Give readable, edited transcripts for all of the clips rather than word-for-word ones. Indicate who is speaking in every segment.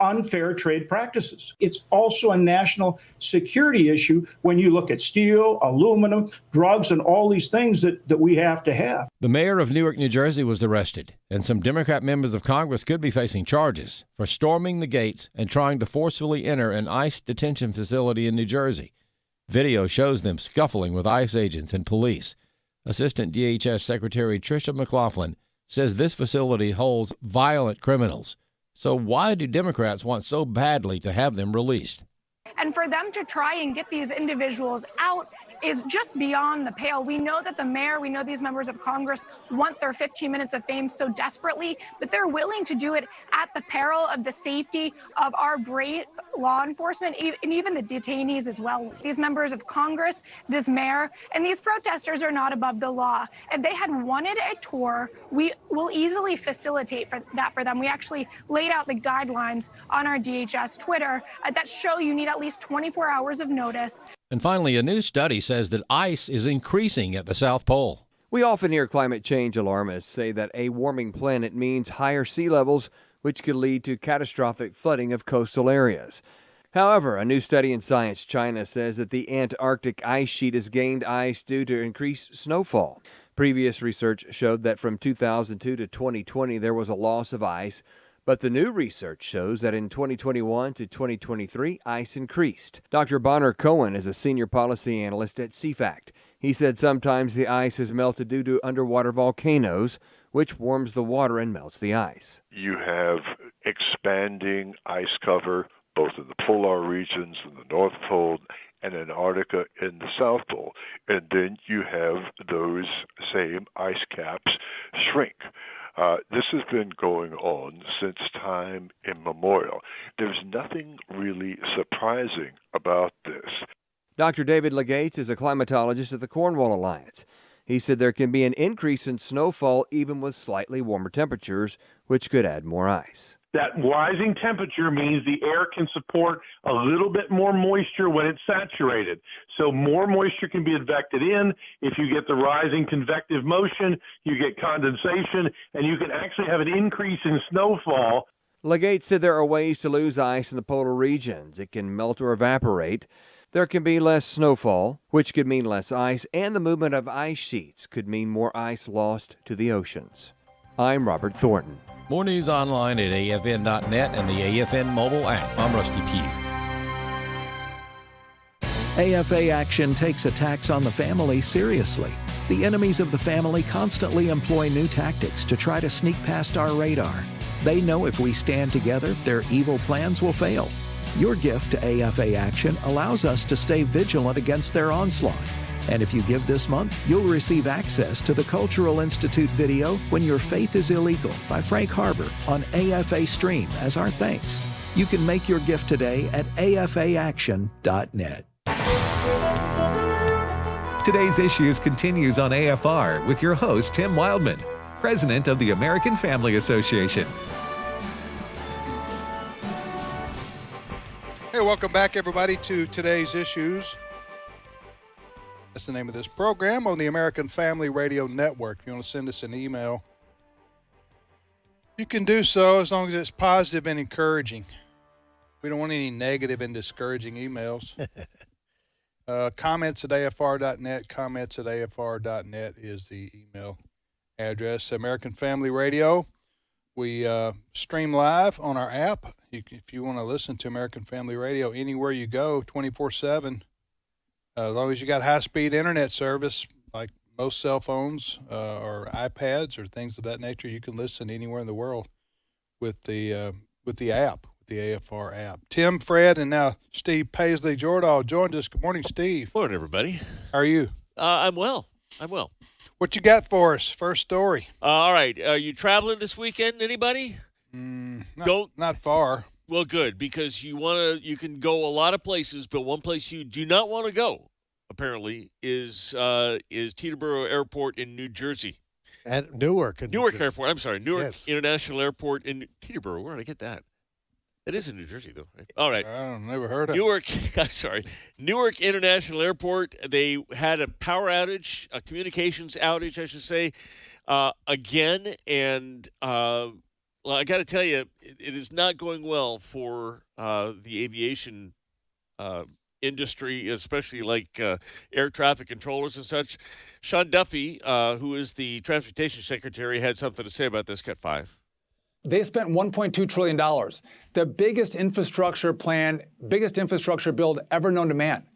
Speaker 1: unfair trade practices. It's also a national security issue when you look at steel, aluminum, drugs, and all these things that we have to have.
Speaker 2: The mayor of Newark, New Jersey was arrested, and some Democrat members of Congress could be facing charges for storming the gates and trying to forcefully enter an ICE detention facility in New Jersey. Video shows them scuffling with ICE agents and police. Assistant DHS Secretary Tricia McLaughlin says this facility holds violent criminals. So why do Democrats want so badly to have them released?
Speaker 3: And for them to try and get these individuals out is just beyond the pale. We know that the mayor, we know these members of Congress want their 15 minutes of fame so desperately, but they're willing to do it at the peril of the safety of our brave law enforcement and even the detainees as well. These members of Congress, this mayor, and these protesters are not above the law. If they had wanted a tour, we will easily facilitate that for them. We actually laid out the guidelines on our DHS Twitter that show you need at least 24 hours of notice.
Speaker 2: And finally, a new study says that ice is increasing at the South Pole.
Speaker 4: We often hear climate change alarmists say that a warming planet means higher sea levels, which could lead to catastrophic flooding of coastal areas. However, a new study in Science China says that the Antarctic ice sheet has gained ice due to increased snowfall. Previous research showed that from 2002 to 2020 there was a loss of ice, but the new research shows that in 2021 to 2023, ice increased. Dr. Bonner Cohen is a senior policy analyst at CFACT. He said sometimes the ice has melted due to underwater volcanoes, which warms the water and melts the ice.
Speaker 5: You have expanding ice cover, both in the polar regions, in the North Pole, and Antarctica in the South Pole. And then you have those same ice caps shrink. This has been going on since time immemorial. There's nothing really surprising about this.
Speaker 4: Dr. David Legates is a climatologist at the Cornwall Alliance. He said there can be an increase in snowfall even with slightly warmer temperatures, which could add more ice.
Speaker 6: That rising temperature means the air can support a little bit more moisture when it's saturated. So more moisture can be advected in. If you get the rising convective motion, you get condensation, and you can actually have an increase in snowfall.
Speaker 4: Legates said there are ways to lose ice in the polar regions. It can melt or evaporate. There can be less snowfall, which could mean less ice, and the movement of ice sheets could mean more ice lost to the oceans. I'm Robert Thornton.
Speaker 2: More news online at afn.net and the AFN mobile app. I'm Rusty Pugh.
Speaker 7: AFA Action takes attacks on the family seriously. The enemies of the family constantly employ new tactics to try to sneak past our radar. They know if we stand together, their evil plans will fail. Your gift to AFA Action allows us to stay vigilant against their onslaught. And if you give this month, you'll receive access to the Cultural Institute video When Your Faith is Illegal by Frank Harbor on AFA Stream as our thanks. You can make your gift today at afaaction.net.
Speaker 8: Today's Issues continues on AFR with your host, Tim Wildmon, President of the American Family Association.
Speaker 9: Hey, welcome back, everybody, to Today's Issues. That's the name of this program on the American Family Radio Network. If you want to send us an email, you can do so as long as it's positive and encouraging. We don't want any negative and discouraging emails. Comments at afr.net. Comments at afr.net is the email address. American Family Radio. We stream live on our app. If you want to listen to American Family Radio anywhere you go, 24/7. As long as you got high-speed internet service, like most cell phones or iPads or things of that nature, you can listen anywhere in the world with the app, with the AFR app. Tim, Fred, and now Steve Paisley Jordahl joined us. Good morning, Steve.
Speaker 10: Morning, everybody.
Speaker 9: How are you?
Speaker 10: I'm well.
Speaker 9: What you got for us? First story.
Speaker 10: All right. Are you traveling this weekend? Anybody?
Speaker 9: Not far.
Speaker 10: Well, good, because you can go a lot of places, but one place you do not want to go, apparently, is Teterboro Airport in New Jersey.
Speaker 11: At Newark.
Speaker 10: Newark Airport. I'm sorry, Newark
Speaker 11: Yes.
Speaker 10: International Airport in Teterboro. Where did I get that? It is in New Jersey, though. Right? All right.
Speaker 9: Never heard of
Speaker 10: Newark. Sorry, Newark International Airport. They had a power outage, a communications outage, I should say, again, and Well, I got to tell you, it is not going well for the aviation industry, especially like air traffic controllers and such. Sean Duffy, who is the transportation secretary, had something to say about this Cut 5.
Speaker 11: They spent $1.2 trillion, the biggest infrastructure build ever known to man.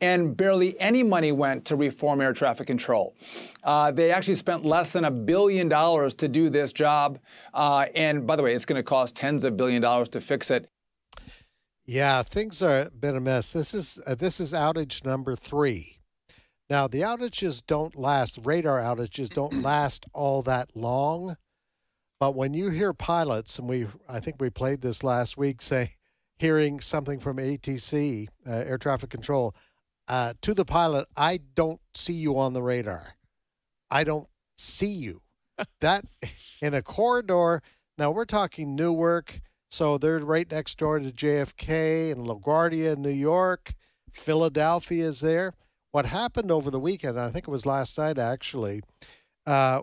Speaker 11: And barely any money went to reform air traffic control. They actually spent less than $1 billion to do this job. And by the way, it's going to cost tens of billions of dollars to fix it.
Speaker 12: Yeah, things are been a mess. This is outage number 3. Now, the outages don't last, radar outages don't last all that long. But when you hear pilots, and I think we played this last week, hearing something from ATC, air traffic control, to the pilot, I don't see you on the radar. I don't see you. That in a corridor, now we're talking Newark, so they're right next door to JFK and LaGuardia in New York. Philadelphia is there. What happened over the weekend, I think it was last night actually,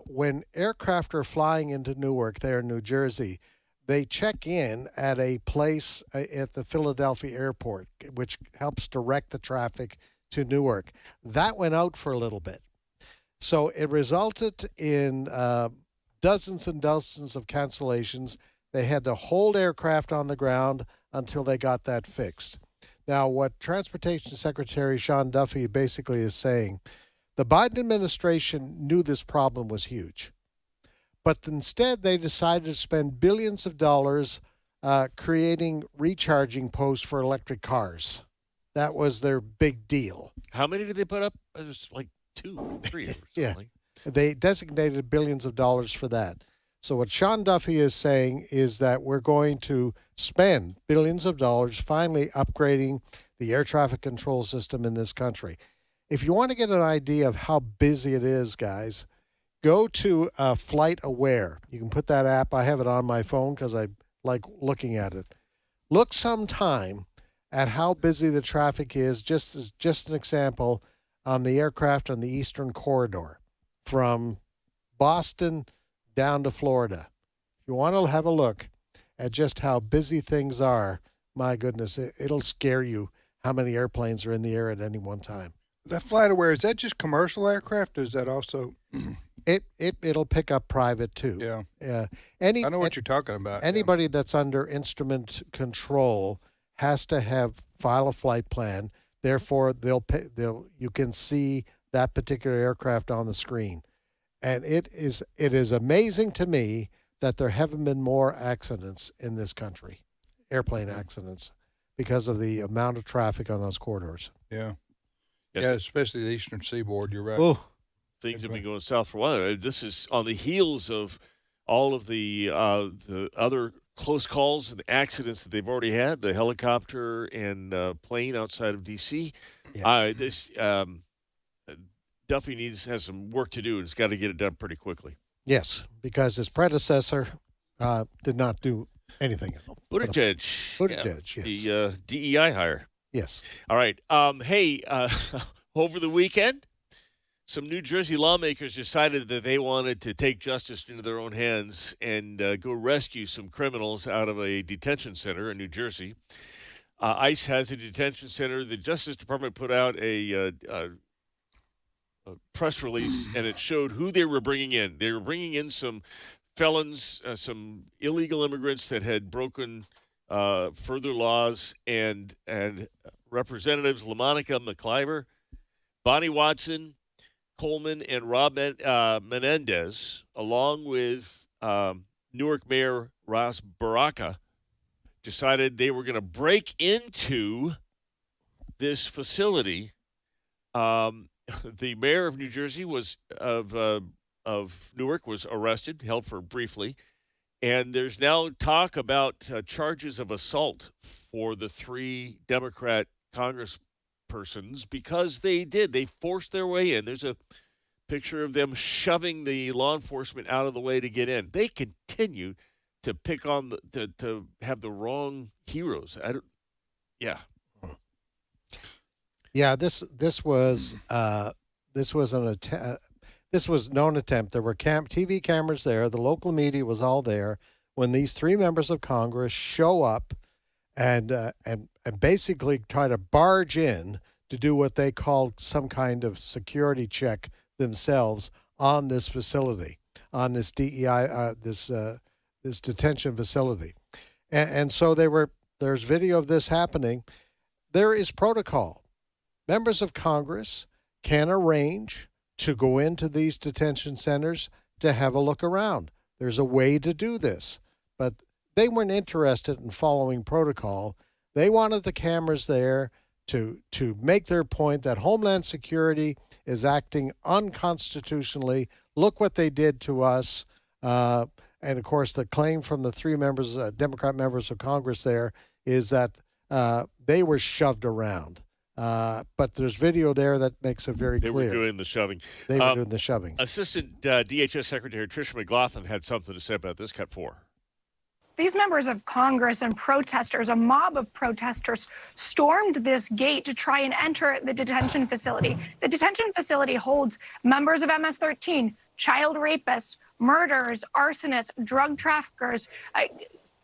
Speaker 12: when aircraft are flying into Newark there in New Jersey, they check in at a place at the Philadelphia airport, which helps direct the traffic to Newark. That went out for a little bit. So it resulted in dozens and dozens of cancellations. They had to hold aircraft on the ground until they got that fixed. Now, what Transportation Secretary Sean Duffy basically is saying, the Biden administration knew this problem was huge, but instead they decided to spend billions of dollars creating recharging posts for electric cars. That was their big deal.
Speaker 10: How many did they put up? It was like 2 or 3 or something.
Speaker 12: Yeah, they designated billions of dollars for that. So what Sean Duffy is saying is that we're going to spend billions of dollars finally upgrading the air traffic control system in this country. If you want to get an idea of how busy it is, guys, go to Flight Aware. You can put that app. I have it on my phone because I like looking at it. Look sometime at how busy the traffic is, just an example, on the aircraft on the Eastern Corridor from Boston down to Florida. If you want to have a look at just how busy things are, my goodness, it'll scare you how many airplanes are in the air at any one time.
Speaker 9: That Flight Aware, is that just commercial aircraft, or is that also?
Speaker 12: It'll pick up private too.
Speaker 9: Yeah.
Speaker 12: I
Speaker 9: know what you're talking about.
Speaker 12: Anybody that's under instrument control has to file a flight plan. Therefore, you can see that particular aircraft on the screen. And it is amazing to me that there haven't been more accidents in this country, airplane accidents, because of the amount of traffic on those corridors.
Speaker 9: Yeah. Yeah, especially the Eastern Seaboard. You're right.
Speaker 12: Oh,
Speaker 10: things have been going south for a while. This is on the heels of all of the other close calls and accidents that they've already had, the helicopter and plane outside of D.C. Yeah. Duffy has some work to do, and it's got to get it done pretty quickly.
Speaker 12: Yes, because his predecessor did not do anything.
Speaker 10: Buttigieg,
Speaker 12: yes.
Speaker 10: The DEI hire.
Speaker 12: Yes.
Speaker 10: All right. Hey, over the weekend, some New Jersey lawmakers decided that they wanted to take justice into their own hands and go rescue some criminals out of a detention center in New Jersey. ICE has a detention center. The Justice Department put out a press release, and it showed who they were bringing in. They were bringing in some felons, some illegal immigrants that had broken further laws, and Representatives LaMonica McIver, Bonnie Watson, Coleman, and Rob Menendez, along with Newark Mayor Ras Baraka, decided they were going to break into this facility. The mayor of New Jersey of Newark was arrested, held for briefly, and there's now talk about charges of assault for the 3 Democrat congresspersons because they forced their way in. There's a picture of them shoving the law enforcement out of the way to get in. They continue to pick on to have the wrong heroes.
Speaker 12: Yeah, this was known attempt. There were TV cameras there. The local media was all there. when these three members of Congress show up and basically try to barge in to do what they call some kind of security check themselves on this facility, on this DEI, this detention facility. And so there's video of this happening. There is protocol. Members of Congress can arrange to go into these detention centers to have a look around. There's a way to do this, but they weren't interested in following protocol. They wanted the cameras there to make their point that Homeland Security is acting unconstitutionally. Look what they did to us. And of course, the claim from the three members, Democrat members of Congress there, is that they were shoved around. But there's video there that makes it very clear.
Speaker 10: They were doing the shoving.
Speaker 12: They were doing the shoving.
Speaker 10: Assistant DHS Secretary Tricia McLaughlin had something to say about this. Cut 4.
Speaker 3: These members of Congress and protesters, a mob of protesters, stormed this gate to try and enter the detention facility. The detention facility holds members of MS-13, child rapists, murderers, arsonists, drug traffickers,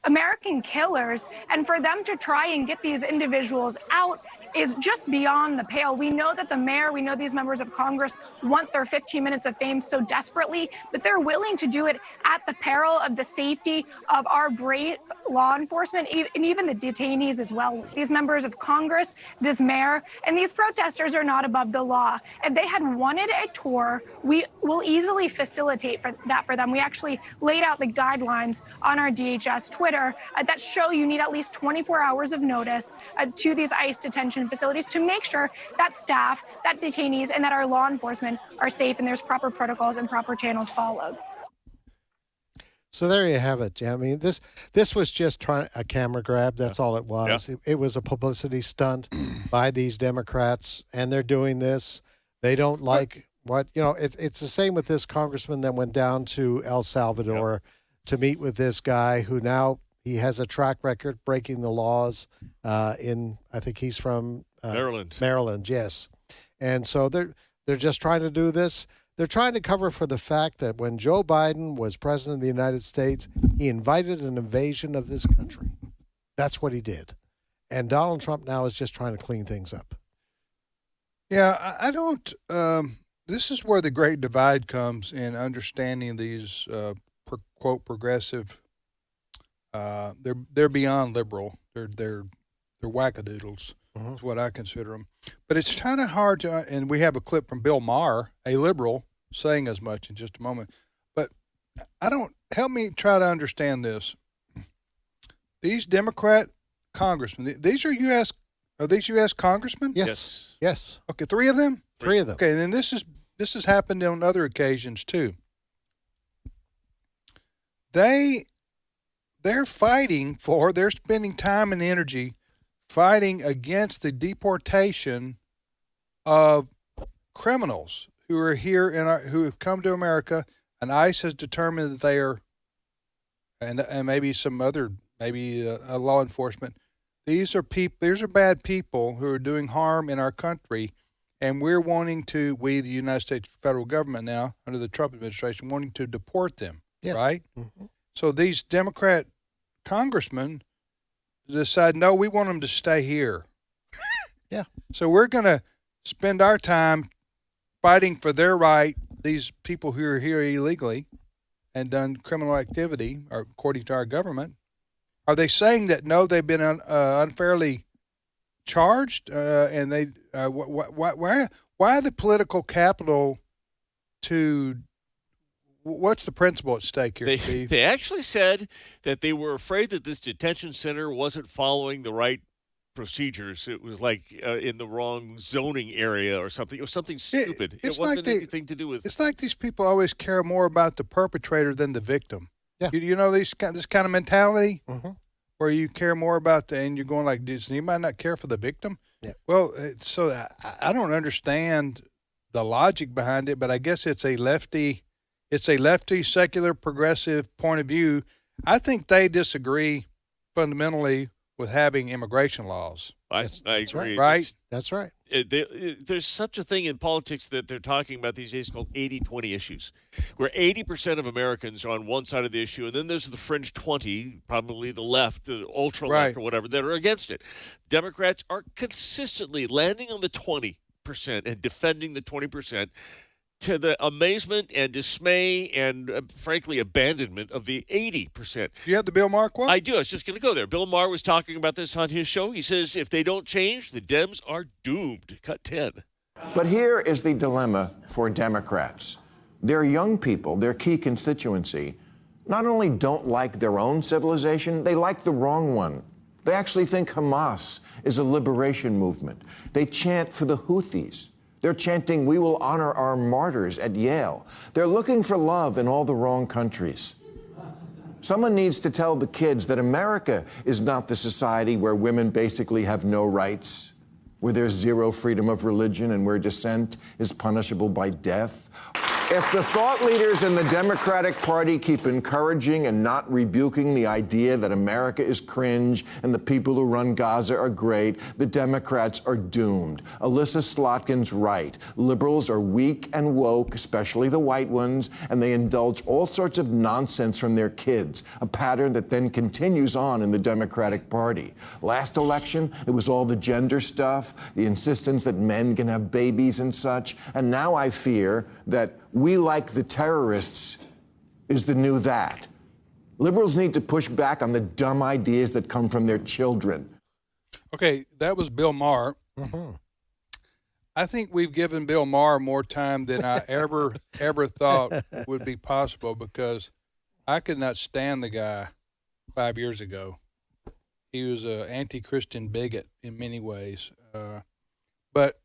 Speaker 3: American killers, and for them to try and get these individuals out is just beyond the pale. We know that the mayor, we know these members of Congress want their 15 minutes of fame so desperately, but they're willing to do it at the peril of the safety of our brave law enforcement and even the detainees as well. These members of Congress, this mayor, and these protesters are not above the law. If they had wanted a tour, we will easily facilitate that for them. We actually laid out the guidelines on our DHS Twitter that show you need at least 24 hours of notice to these ICE detention facilities to make sure that staff, that detainees, and that our law enforcement are safe and there's proper protocols and proper channels followed.
Speaker 12: So there you have it, Jim. I mean, this was just a camera grab. That's all it was. It was a publicity stunt by these Democrats, and they're doing this. They don't like it's the same with this congressman that went down to El Salvador to meet with this guy who now he has a track record breaking the laws I think he's from Maryland, yes. And so they're just trying to do this. They're trying to cover for the fact that when Joe Biden was president of the United States, he invited an invasion of this country. That's what he did. And Donald Trump now is just trying to clean things up.
Speaker 9: Yeah, I don't this is where the great divide comes in understanding these quote progressive they're beyond liberal. They're wackadoodles. Is what I consider them. But it's kind of hard to, and we have a clip from Bill Maher, a liberal, saying as much in just a moment. But help me try to understand this. These Democrat congressmen, are these U.S. congressmen?
Speaker 12: Yes.
Speaker 9: Okay, 3 of them?
Speaker 12: 3 of them.
Speaker 9: Okay, and then this has happened on other occasions too. They're spending time and energy fighting against the deportation of criminals who are here who have come to America, and ICE has determined that they are, and maybe some other, law enforcement. These are bad people who are doing harm in our country, and we're the United States federal government now, under the Trump administration, wanting to deport them, right? Mm-hmm. So these Democrat congressmen decide, no, we want them to stay here.
Speaker 12: Yeah.
Speaker 9: So we're going to spend our time fighting for their right, these people who are here illegally and done criminal activity, or according to our government. Are they saying that, no, they've been unfairly charged? And they why the political capital to... What's the principle at stake here, Steve?
Speaker 10: They actually said that they were afraid that this detention center wasn't following the right procedures. It was like in the wrong zoning area or something. It was something stupid. It wasn't anything to do with...
Speaker 9: It's like these people always care more about the perpetrator than the victim.
Speaker 12: Yeah.
Speaker 9: You know this kind of mentality
Speaker 12: where
Speaker 9: you care more about and you're going like, does anybody not care for the victim?
Speaker 12: Yeah.
Speaker 9: Well, so I don't understand the logic behind it, but I guess it's a lefty secular progressive point of view. I think they disagree fundamentally with having immigration laws.
Speaker 10: I agree.
Speaker 9: Right?
Speaker 12: That's right.
Speaker 10: There's such a thing in politics that they're talking about these days called 80-20 issues, where 80% of Americans are on one side of the issue, and then there's the fringe 20, probably the left, the ultra left
Speaker 9: Right.
Speaker 10: or whatever, that are against it. Democrats are consistently landing on the 20% and defending the 20%. To the amazement and dismay and, frankly, abandonment of the 80%.
Speaker 9: Do you have the Bill Maher quote?
Speaker 10: I do. I was just going to go there. Bill Maher was talking about this on his show. He says, if they don't change, the Dems are doomed. Cut 10.
Speaker 13: But here is the dilemma for Democrats. Their young people, their key constituency, not only don't like their own civilization, they like the wrong one. They actually think Hamas is a liberation movement. They chant for the Houthis. They're chanting, we will honor our martyrs at Yale. They're looking for love in all the wrong countries. Someone needs to tell the kids that America is not the society where women basically have no rights, where there's zero freedom of religion and where dissent is punishable by death. If the thought leaders in the Democratic Party keep encouraging and not rebuking the idea that America is cringe and the people who run Gaza are great, the Democrats are doomed. Alyssa Slotkin's right. Liberals are weak and woke, especially the white ones, and they indulge all sorts of nonsense from their kids, a pattern that then continues on in the Democratic Party. Last election, it was all the gender stuff, the insistence that men can have babies and such, and now I fear that we like the terrorists is the new that. Liberals need to push back on the dumb ideas that come from their children.
Speaker 9: Okay, that was Bill Maher.
Speaker 12: Mm-hmm.
Speaker 9: I think we've given Bill Maher more time than I ever thought would be possible, because I could not stand the guy 5 years ago. He was an anti-Christian bigot in many ways. But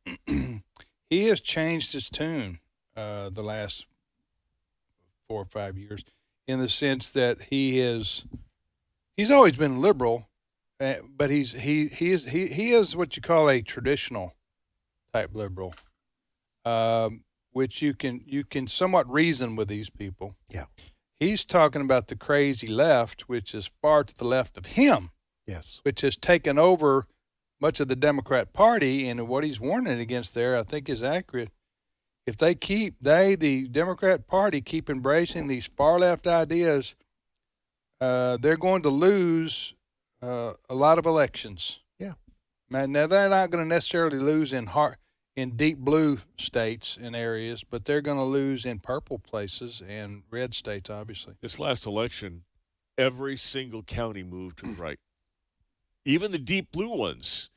Speaker 9: he has changed his tune the last 4 or 5 years, in the sense that he's always been liberal, but he is what you call a traditional type liberal, which you can somewhat reason with these people.
Speaker 12: Yeah.
Speaker 9: He's talking about the crazy left, which is far to the left of him.
Speaker 12: Yes.
Speaker 9: Which has taken over much of the Democrat Party, and what he's warning against there, I think, is accurate. If the Democrat Party, keep embracing these far left ideas, they're going to lose a lot of elections.
Speaker 12: Yeah.
Speaker 9: Now they're not going to necessarily lose in deep blue states and areas, but they're going to lose in purple places and red states, obviously.
Speaker 10: This last election, every single county moved to the right. Even the deep blue ones.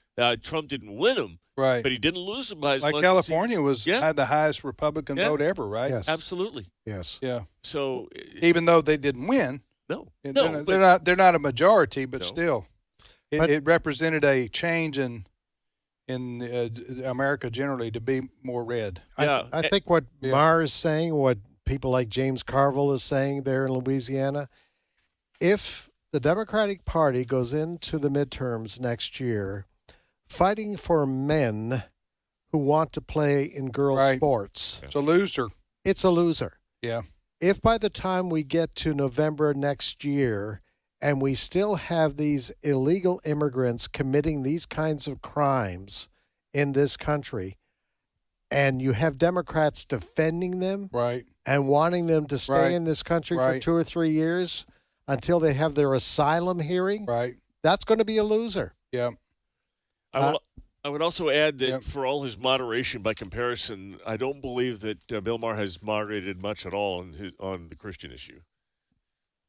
Speaker 10: Trump didn't win them,
Speaker 9: right?
Speaker 10: But he didn't lose them by as much.
Speaker 9: Like California had the highest Republican
Speaker 10: Yeah.
Speaker 9: vote ever, right?
Speaker 12: Yes.
Speaker 10: Absolutely.
Speaker 12: Yes.
Speaker 9: Yeah.
Speaker 10: So
Speaker 9: even though they didn't win, they're not a majority, but still, it represented a change in America generally to be more red.
Speaker 10: Yeah.
Speaker 12: I think what Maher is saying, what people like James Carville is saying there in Louisiana, if the Democratic Party goes into the midterms next year fighting for men who want to play in girls' sports,
Speaker 9: it's a loser.
Speaker 12: It's a loser.
Speaker 9: Yeah.
Speaker 12: If by the time we get to November next year and we still have these illegal immigrants committing these kinds of crimes in this country, and you have Democrats defending them and wanting them to stay in this country for 2 or 3 years until they have their asylum hearing, that's going to be a loser.
Speaker 9: Yeah.
Speaker 10: I would also add that for all his moderation, by comparison, I don't believe that Bill Maher has moderated much at all on the Christian issue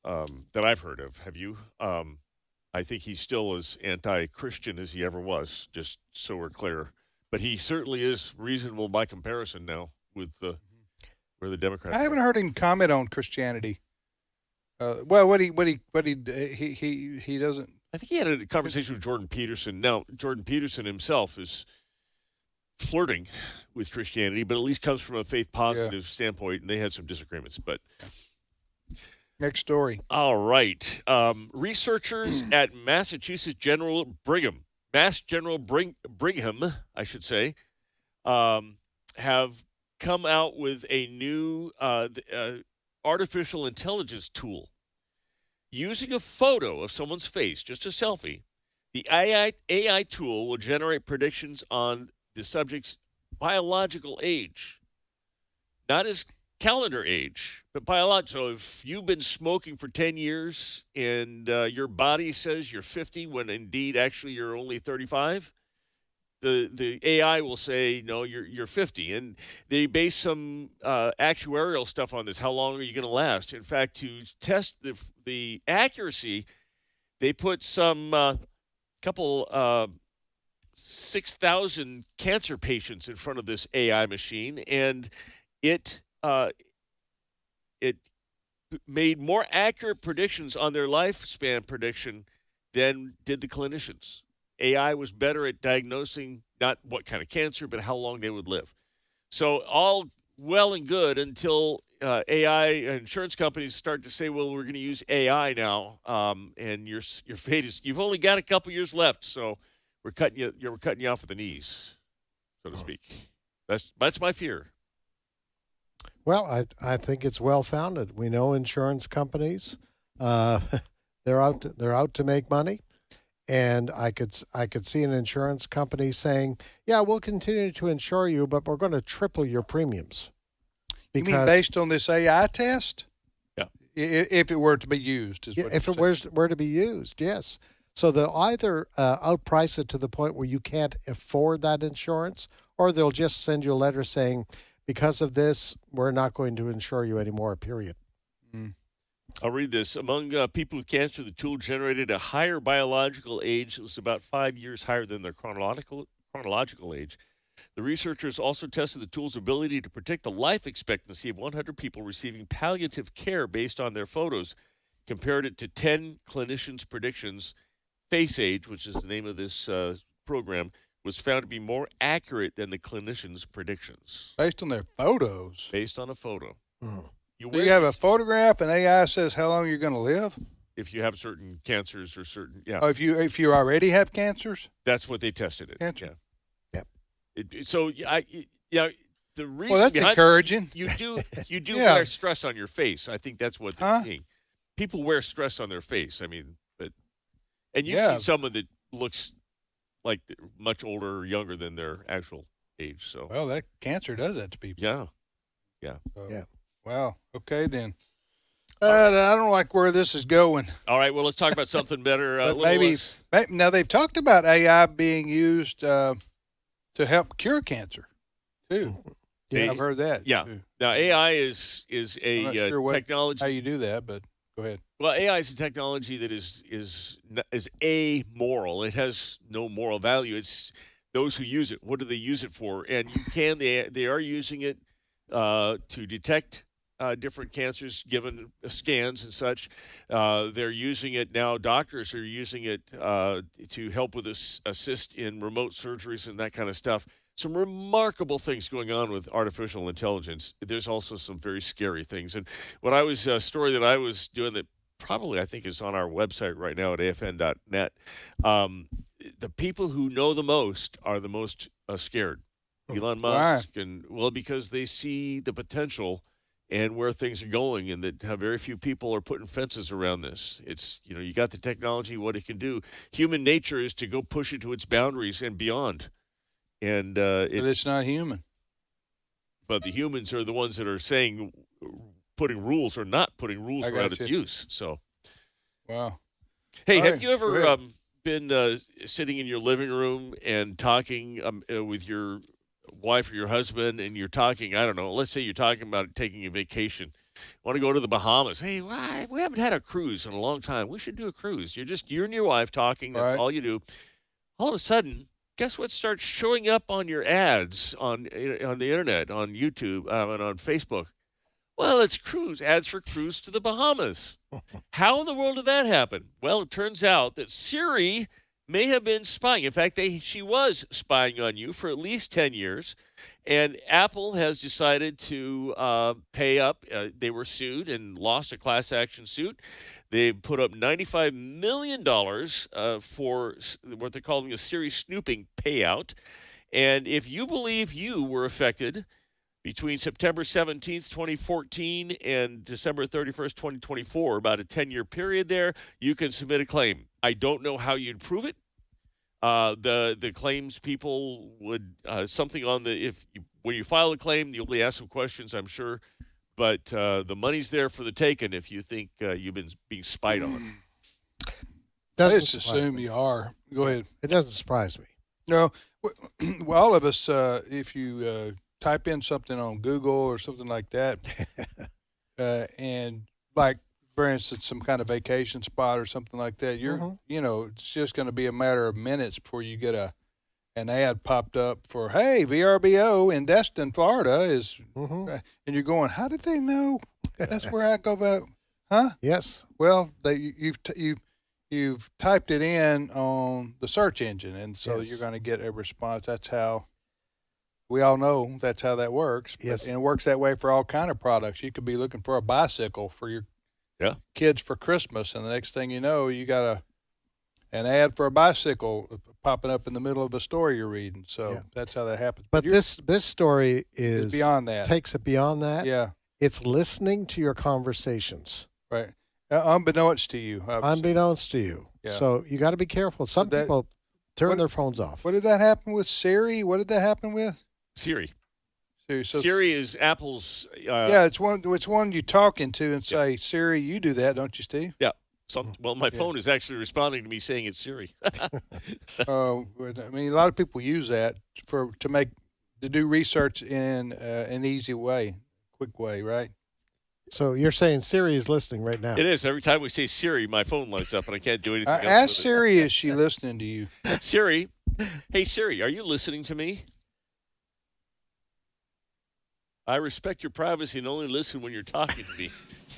Speaker 10: that I've heard of. Have you? I think he's still as anti-Christian as he ever was, just so we're clear. But he certainly is reasonable by comparison now with where the Democrats.
Speaker 9: I haven't heard him comment on Christianity. What he doesn't.
Speaker 10: I think he had a conversation with Jordan Peterson. Now, Jordan Peterson himself is flirting with Christianity, but at least comes from a faith-positive standpoint, and they had some disagreements. But
Speaker 9: next story.
Speaker 10: All right. Researchers at Mass General Brigham, I should say, have come out with a new artificial intelligence tool. Using a photo of someone's face, just a selfie, The AI tool will generate predictions on the subject's biological age, not his calendar age, but biological. So if you've been smoking for 10 years and your body says you're 50 when indeed actually you're only 35, the AI will say, no, you're 50. And they base some actuarial stuff on this. How long are you going to last? In fact, to test the accuracy, they put some couple 6,000 cancer patients in front of this AI machine, and it made more accurate predictions on their lifespan prediction than did the clinicians. AI was better at diagnosing not what kind of cancer, but how long they would live. So all well and good until AI insurance companies start to say, well, we're going to use AI now, and your fate is, you've only got a couple years left, so we're cutting you off at the knees, so to speak. That's my fear.
Speaker 12: Well, I think it's well founded. We know insurance companies, they're out to make money. And I could see an insurance company saying, "Yeah, we'll continue to insure you, but we're going to triple your premiums."
Speaker 9: You mean based on this AI test?
Speaker 10: Yeah.
Speaker 9: If it were to be used,
Speaker 12: if it were to be used, yes. So they'll either outprice it to the point where you can't afford that insurance, or they'll just send you a letter saying, "Because of this, we're not going to insure you anymore." Period.
Speaker 9: Mm.
Speaker 10: I'll read this. Among people with cancer, the tool generated a higher biological age that was about 5 years higher than their chronological age. The researchers also tested the tool's ability to predict the life expectancy of 100 people receiving palliative care based on their photos, compared it to 10 clinicians' predictions. Face Age, which is the name of this program, was found to be more accurate than the clinicians' predictions.
Speaker 9: Based on their photos?
Speaker 10: Based on a photo.
Speaker 9: Mm. You have a photograph, and AI says how long you're going to live?
Speaker 10: If you have certain cancers or certain, yeah.
Speaker 9: Oh, if you already have cancers?
Speaker 10: That's what they tested it.
Speaker 9: Cancer.
Speaker 10: Yeah. The reason
Speaker 9: well, that's encouraging.
Speaker 10: You do wear stress on your face. I think that's what they're seeing. People wear stress on their face. I mean, and you see someone that looks like much older or younger than their actual age. So
Speaker 9: well, that cancer does that to people.
Speaker 10: Yeah.
Speaker 12: Yeah.
Speaker 9: Wow. Okay, then. I don't like where this is going.
Speaker 10: All right. Well, let's talk about something better.
Speaker 9: Now they've talked about AI being used to help cure cancer, too. Yeah, I've heard that.
Speaker 10: Yeah.
Speaker 9: Too.
Speaker 10: Now AI is a
Speaker 9: I'm not sure
Speaker 10: technology.
Speaker 9: How you do that, but go ahead.
Speaker 10: Well, AI is a technology that is amoral. It has no moral value. It's those who use it. What do they use it for? And they are using it to detect different cancers given scans and such. They're using it now. Doctors are using it to help with assist in remote surgeries and that kind of stuff. Some remarkable things going on with artificial intelligence. There's also some very scary things. And what I was a story that I was doing that probably I think is on our website right now at afn.net. The people who know the most are the most scared. Elon Musk, because they see the potential and where things are going, and that how very few people are putting fences around this. It's, you got the technology, what it can do. Human nature is to go push it to its boundaries and beyond. And
Speaker 9: but it's not human.
Speaker 10: But the humans are the ones that are saying putting rules or not putting rules around its use. So,
Speaker 9: wow.
Speaker 10: Hey, have you ever been sitting in your living room and talking with your wife or your husband, and you're talking, I don't know, let's say you're talking about taking a vacation, want to go to the Bahamas. Hey, we haven't had a cruise in a long time. We should do a cruise. You and your wife talking. That's all you do. All of a sudden, guess what starts showing up on your ads on the internet, on YouTube, and on Facebook? Well, it's ads for cruise to the Bahamas. How in the world did that happen? Well, it turns out that Siri may have been spying. In fact, she was spying on you for at least 10 years, and Apple has decided to pay up. They were sued and lost a class action suit. They put up $95 million for what they're calling a Siri snooping payout. And if you believe you were affected between September 17th, 2014 and December 31st, 2024, about a 10-year period there, you can submit a claim. I don't know how you'd prove it. The claims people would something on the when you file a claim, you'll be asked some questions, I'm sure, but the money's there for the taking if you think you've been being spied on.
Speaker 9: I just assume you are. Go ahead.
Speaker 12: It doesn't surprise me.
Speaker 9: No, well, all of us, if you type in something on Google or something like that, and like, for instance, some kind of vacation spot or something like that, it's just going to be a matter of minutes before you get an ad popped up for, hey, VRBO in Destin, Florida is, and you're going, how did they know? That's where I go vote, huh?
Speaker 12: Yes.
Speaker 9: Well, you've typed it in on the search engine, and so you're going to get a response. That's how we all know that's how that works.
Speaker 12: Yes.
Speaker 9: And it works that way for all kind of products. You could be looking for a bicycle for your kids for Christmas, and the next thing you know, you got an ad for a bicycle popping up in the middle of a story you're reading. So that's how that happens.
Speaker 12: But this story is
Speaker 9: beyond that.
Speaker 12: Takes it beyond that.
Speaker 9: Yeah.
Speaker 12: It's listening to your conversations.
Speaker 9: Right. Unbeknownst to you. Obviously.
Speaker 12: Unbeknownst to you.
Speaker 9: Yeah.
Speaker 12: So you got to be careful. Some people turn their phones off.
Speaker 9: What did that happen with Siri? What did that happen with?
Speaker 10: Siri.
Speaker 9: So
Speaker 10: Siri is Apple's.
Speaker 9: It's one you talk into and say, Siri, you do that, don't you, Steve?
Speaker 10: Yeah. Well, my phone is actually responding to me saying it's Siri.
Speaker 9: I mean, a lot of people use that to do research in an easy way, quick way, right?
Speaker 12: So you're saying Siri is listening right now?
Speaker 10: It is. Every time we say Siri, my phone lights up and I can't do anything else.
Speaker 9: Ask Siri, is she listening to you?
Speaker 10: Siri, hey Siri, are you listening to me? I respect your privacy and only listen when you're talking to me.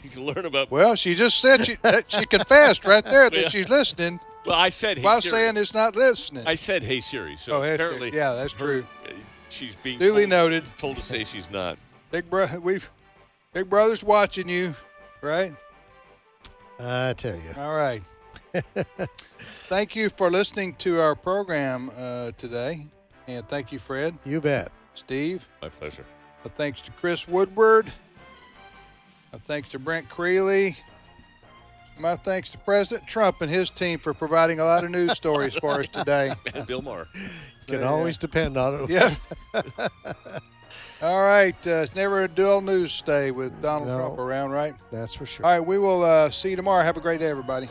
Speaker 10: You can learn about.
Speaker 9: Well, she just said she confessed right there that she's listening.
Speaker 10: Well, I said, hey
Speaker 9: while
Speaker 10: Siri.
Speaker 9: saying it's not listening.
Speaker 10: I said, hey Siri. So
Speaker 9: hey,
Speaker 10: apparently,
Speaker 9: yeah, that's true.
Speaker 10: She's being
Speaker 9: duly noted.
Speaker 10: Told to say she's not.
Speaker 9: Big Brother's watching you, right?
Speaker 12: I tell you.
Speaker 9: All right. Thank you for listening to our program today, and thank you, Fred.
Speaker 12: You bet.
Speaker 9: Steve.
Speaker 10: My pleasure.
Speaker 9: Thanks to Chris Woodward. Thanks to Brent Creeley. My thanks to President Trump and his team for providing a lot of news stories for us today.
Speaker 10: And Bill Maher.
Speaker 12: Can always depend on it.
Speaker 9: Yeah. All right. It's never a dull news day with Donald Trump around, right?
Speaker 12: That's for sure.
Speaker 9: All right. We will see you tomorrow. Have a great day, everybody.